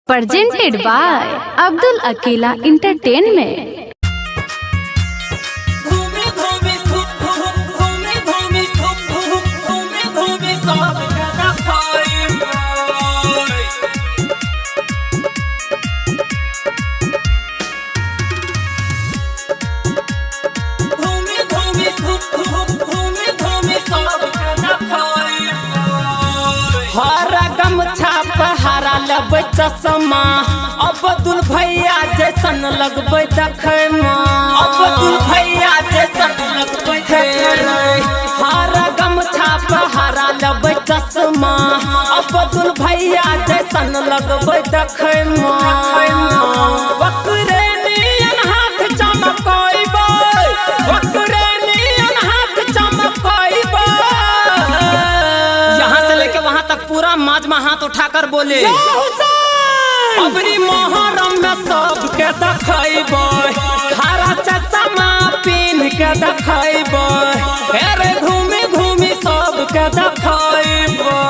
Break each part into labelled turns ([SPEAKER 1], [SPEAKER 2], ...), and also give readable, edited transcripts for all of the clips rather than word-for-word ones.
[SPEAKER 1] presented by Abdul Akila Entertainment.
[SPEAKER 2] पहारा लगबै चश्मा अब्दुल भैया जैसन लगबै देखै अब्दुल भैया जैसन लगबै हरा गमछा पहारा लगबै चश्मा अब्दुल भैया जैसन लगबै देखै ओकरे नियन हाथ चमकैबै ओकरे नियन हाथ चमकैबै। यहाँ से लेके वहाँ तक पूरा माज में हाथ उठाकर बोले अबरी मोहर्रम में सबके देखैबै हरा चश्मा पिन्ह के देखैबै अरे घूमी घूमी सबके देखैबै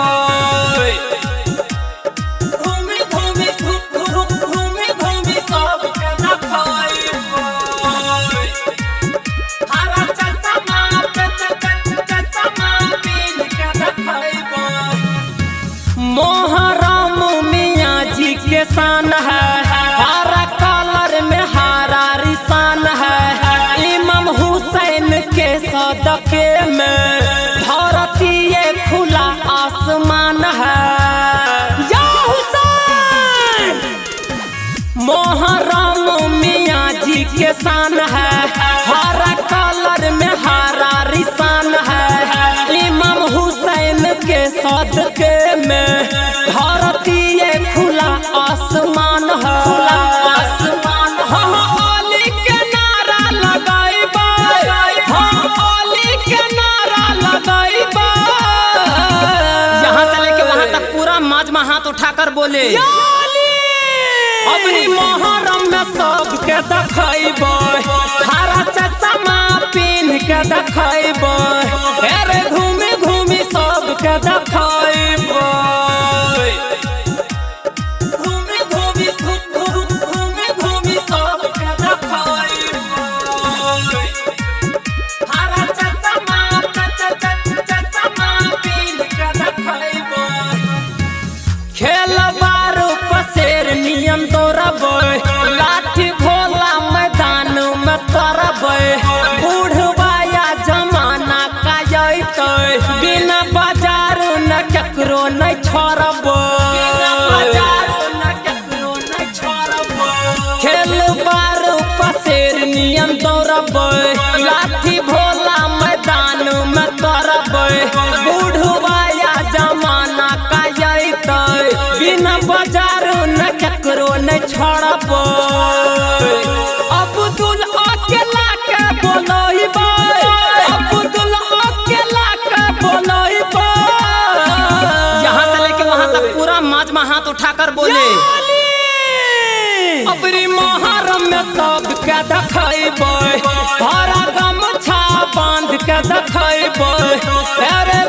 [SPEAKER 2] घूमी घूमी घूमी घूमी सबके देखैबै हरा चश्मा पिन्ह के देखैबै। मोहर्रम मियाँ जी के शान है हरा कलर में हरा रिसान है इमाम हुसैन के सदके में धरती खुला आसमान है या हुसैन। मोहर्रम मियाँ जी के शान है हरा कलर में हरा रिसान है इमाम हुसैन के सदके में धरती खुला आसमान है आसमान। होली के नारा लगाइबै होली के नारा लगाइबै। यहाँ से लेके वहाँ तक पूरा माज में हाथ उठाकर बोले अबरी मोहर्रम में सबके देखैबै हरा चश्मा पिन्ह के देखैबै अरे घूमी घूमी सबके देखैबै घूमी घूमी घूमी घूमी सबके देखैबै हरा चश्मा पिन्ह के देखैबै। खेलबारू पसेर नियम दौड़बै लाठी भोला मैदान में तरबै बूढ़वा या जमाना कायतै बिना बाजार न केकरो नहीं छोड़बै खेलबारू पसेर नियम दौड़बै लाठी भोला मैदान में तरबै बूढ़वा या जमाना कायतै बिना बाजार न केकरो नहीं छोड़बै अब्दुल अकेला के बोलैबै अब्दुल अकेला के बोलैबै। यहाँ से लेके वहाँ तक पूरा माज में हाथ उठाकर बोले अबरी मोहर्रम में सबके देखैबै हरा गमछा बांध के देखैबै अरे